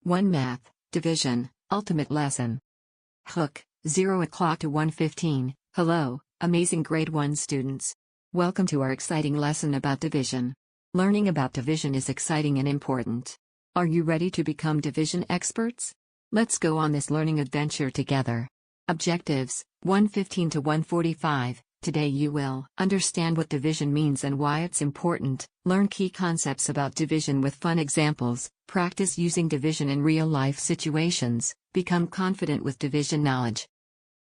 1 Math, Division, Ultimate Lesson. Hook, 0 o'clock to 1:15. Hello, amazing grade 1 students. Welcome to our exciting lesson about division. Learning about division is exciting and important. Are you ready to become division experts? Let's go on this learning adventure together. Objectives, 1:15 to 1:45. Today you will understand what division means and why it's important, learn key concepts about division with fun examples, practice using division in real-life situations, become confident with division knowledge.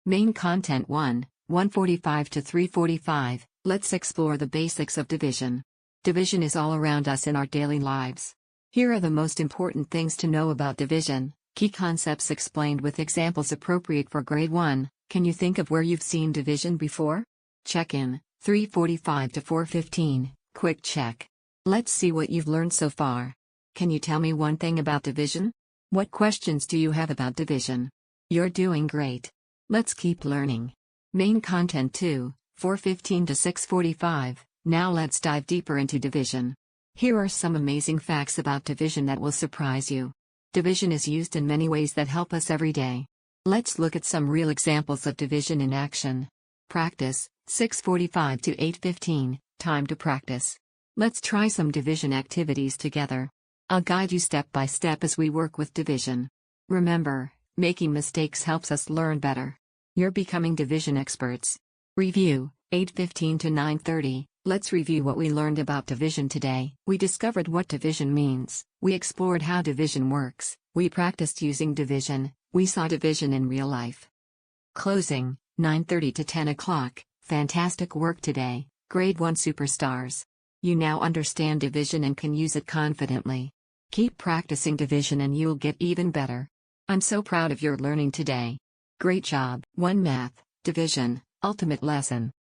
Main content 1, 1:45 to 3:45. Let's explore the basics of division. Division is all around us in our daily lives. Here are the most important things to know about division, key concepts explained with examples appropriate for grade 1. Can you think of where you've seen division before? Check in, 3:45 to 4:15, quick check. Let's see what you've learned so far. Can you tell me one thing about division? What questions do you have about division? You're doing great. Let's keep learning. Main content 2, 4:15 to 6:45. Now let's dive deeper into division. Here are some amazing facts about division that will surprise you. Division is used in many ways that help us every day. Let's look at some real examples of division in action. Practice, 6:45 to 8:15, time to practice. Let's try some division activities together. I'll guide you step by step as we work with division. Remember, making mistakes helps us learn better. You're becoming division experts. Review, 8:15 to 9:30. Let's review what we learned about division today. We discovered what division means. We explored how division works. We practiced using division. We saw division in real life. Closing, 9:30 to 10 o'clock. Fantastic work today, grade 1 superstars. You now understand division and can use it confidently. Keep practicing division and you'll get even better. I'm so proud of your learning today. Great job. 1 Math, Division, Ultimate Lesson.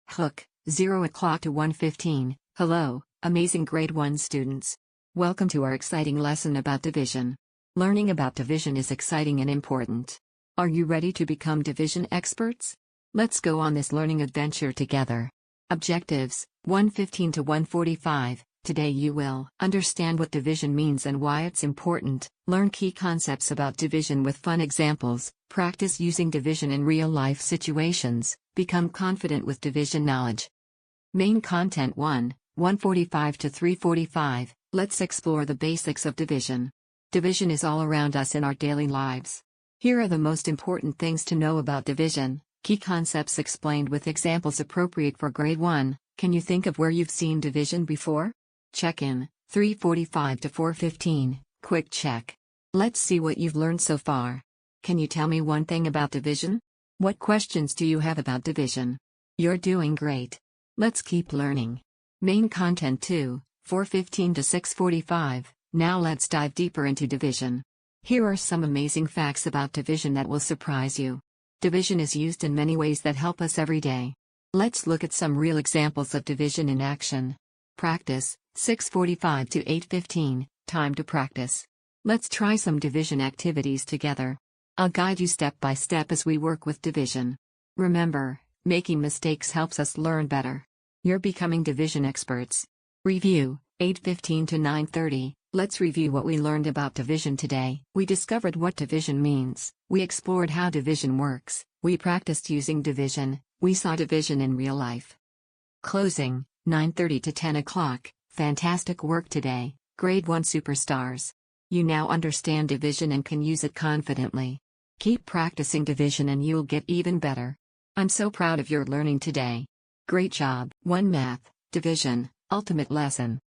Hook, 0 o'clock to 1:15. Hello, amazing grade 1 students. Welcome to our exciting lesson about division. Learning about division is exciting and important. Are you ready to become division experts? Let's go on this learning adventure together. Objectives, 1:15 to 1:45. Today you will understand what division means and why it's important, learn key concepts about division with fun examples, practice using division in real-life situations, become confident with division knowledge. Main content 1, 1:45 to 3:45. Let's explore the basics of division. Division is all around us in our daily lives. Here are the most important things to know about division, key concepts explained with examples appropriate for grade 1. Can you think of where you've seen division before? Check in, 3:45 to 4:15, quick check. Let's see what you've learned so far. Can you tell me one thing about division? What questions do you have about division? You're doing great. Let's keep learning. Main content 2, 4:15 to 6:45. Now let's dive deeper into division. Here are some amazing facts about division that will surprise you. Division is used in many ways that help us every day. Let's look at some real examples of division in action. Practice, 6:45 to 8:15, time to practice. Let's try some division activities together. I'll guide you step by step as we work with division. Remember, making mistakes helps us learn better. You're becoming division experts. Review, 8:15 to 9:30. Let's review what we learned about division today. We discovered what division means. We explored how division works. We practiced using division. We saw division in real life. Closing, 9:30 to 10 o'clock. Fantastic work today, grade 1 superstars. You now understand division and can use it confidently. Keep practicing division and you'll get even better. I'm so proud of your learning today. Great job. 1 Math, Division, Ultimate Lesson.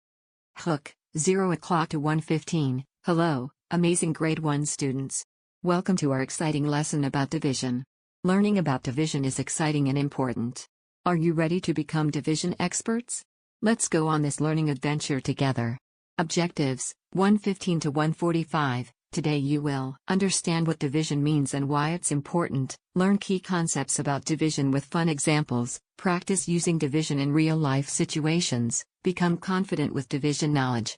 Hook, 0 o'clock to 1:15. Hello, amazing grade 1 students. Welcome to our exciting lesson about division. Learning about division is exciting and important. Are you ready to become division experts? Let's go on this learning adventure together. Objectives, 1:15 to 1:45. Today you will understand what division means and why it's important, learn key concepts about division with fun examples, practice using division in real-life situations, become confident with division knowledge.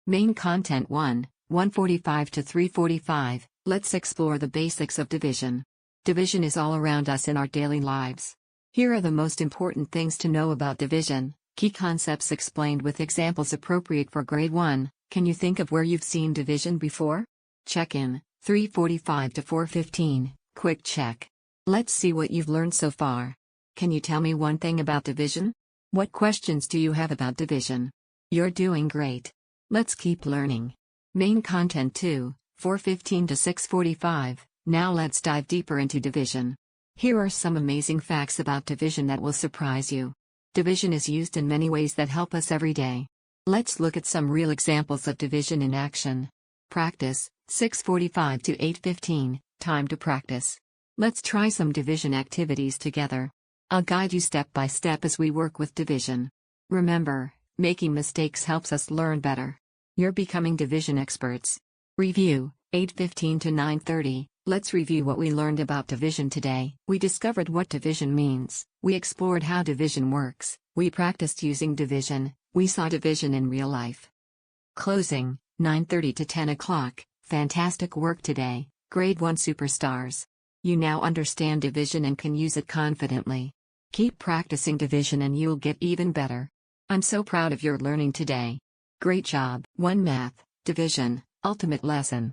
Main content 1, 1:45 to 3:45. Let's explore the basics of division. Division is all around us in our daily lives. Here are the most important things to know about division, key concepts explained with examples appropriate for grade 1. Can you think of where you've seen division before? Check-in, 3:45 to 4:15, quick check. Let's see what you've learned so far. Can you tell me one thing about division? What questions do you have about division? You're doing great. Let's keep learning. Main content 2, 4:15 to 6:45, now let's dive deeper into division. Here are some amazing facts about division that will surprise you. Division is used in many ways that help us every day. Let's look at some real examples of division in action. Practice, 6:45 to 8:15, time to practice. Let's try some division activities together. I'll guide you step by step as we work with division. Remember, making mistakes helps us learn better. You're becoming division experts. Review, 8:15 to 9:30. Let's review what we learned about division today. We discovered what division means. We explored how division works. We practiced using division. We saw division in real life. Closing, 9:30 to 10 o'clock. Fantastic work today, Grade 1 superstars. You now understand division and can use it confidently. Keep practicing division and you'll get even better. I'm so proud of your learning today. Great job. 1 Math, Division, Ultimate Lesson.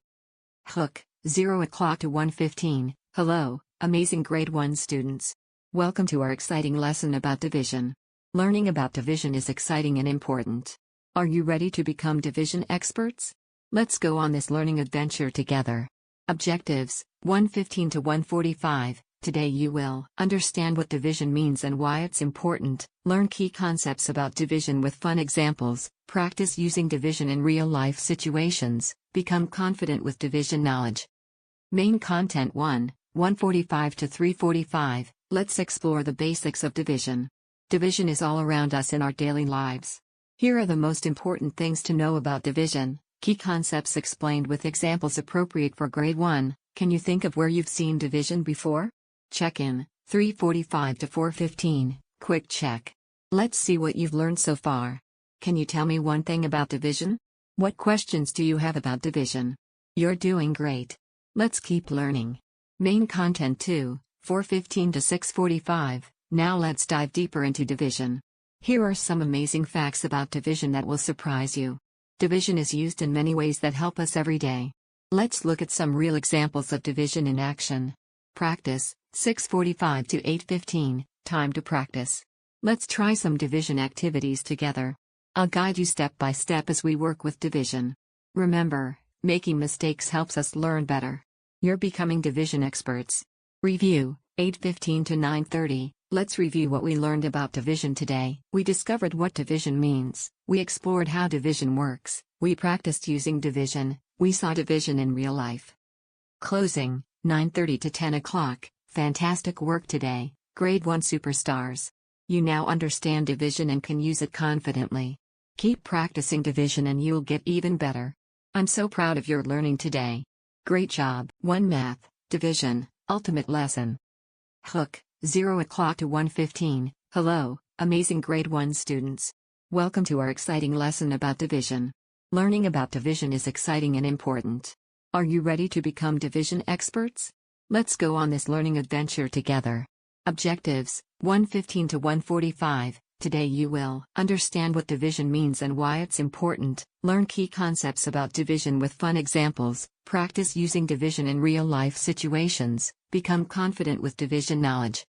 Hook, 0 o'clock to 1:15. Hello, amazing Grade 1 students. Welcome to our exciting lesson about division. Learning about division is exciting and important. Are you ready to become division experts? Let's go on this learning adventure together. Objectives, 1:15 to 1:45. Today you will understand what division means and why it's important, learn key concepts about division with fun examples, practice using division in real-life situations, become confident with division knowledge. Main content 1, 1:45 to 3:45, let's explore the basics of division. Division is all around us in our daily lives. Here are the most important things to know about division, key concepts explained with examples appropriate for Grade 1. Can you think of where you've seen division before? Check-in, 3:45 to 4:15, quick check. Let's see what you've learned so far. Can you tell me one thing about division? What questions do you have about division? You're doing great. Let's keep learning. Main content 2, 4:15 to 6:45, now let's dive deeper into division. Here are some amazing facts about division that will surprise you. Division is used in many ways that help us every day. Let's look at some real examples of division in action. Practice, 6:45 to 8:15, time to practice. Let's try some division activities together. I'll guide you step by step as we work with division. Remember, making mistakes helps us learn better. You're becoming division experts. Review, 8:15 to 9:30. Let's review what we learned about division today. We discovered what division means. We explored how division works. We practiced using division. We saw division in real life. Closing, 9:30 to 10 o'clock. Fantastic work today, Grade 1 superstars. You now understand division and can use it confidently. Keep practicing division and you'll get even better. I'm so proud of your learning today. Great job. 1 Math, Division, Ultimate Lesson. Hook, 0 o'clock to 1:15. Hello, amazing Grade 1 students. Welcome to our exciting lesson about division. Learning about division is exciting and important. Are you ready to become division experts? Let's go on this learning adventure together. Objectives, 1:15 to 1:45. Today you will understand what division means and why it's important, learn key concepts about division with fun examples, practice using division in real-life situations, become confident with division knowledge.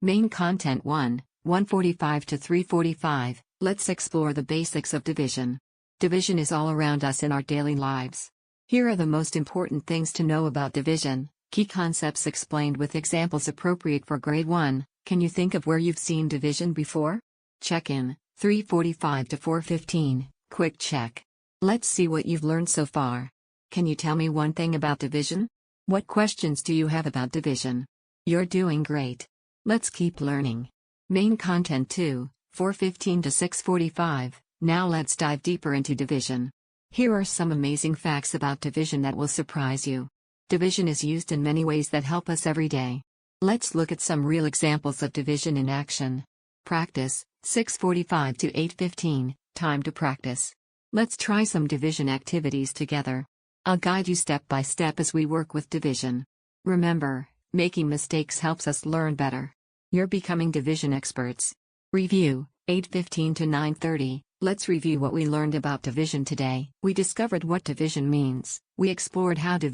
Main content 1, 1:45 to 3:45, let's explore the basics of division. Division is all around us in our daily lives. Here are the most important things to know about division, key concepts explained with examples appropriate for Grade 1. Can you think of where you've seen division before? Check-in, 3:45 to 4:15, quick check. Let's see what you've learned so far. Can you tell me one thing about division? What questions do you have about division? You're doing great. Let's keep learning. Main content 2, 4:15 to 6:45, now let's dive deeper into division. Here are some amazing facts about division that will surprise you. Division is used in many ways that help us every day. Let's look at some real examples of division in action. Practice, 6:45 to 8:15, time to practice. Let's try some division activities together. I'll guide you step by step as we work with division. Remember, making mistakes helps us learn better. You're becoming division experts. Review, 8:15 to 9:30. Let's review what we learned about division today. We discovered what division means. We explored how division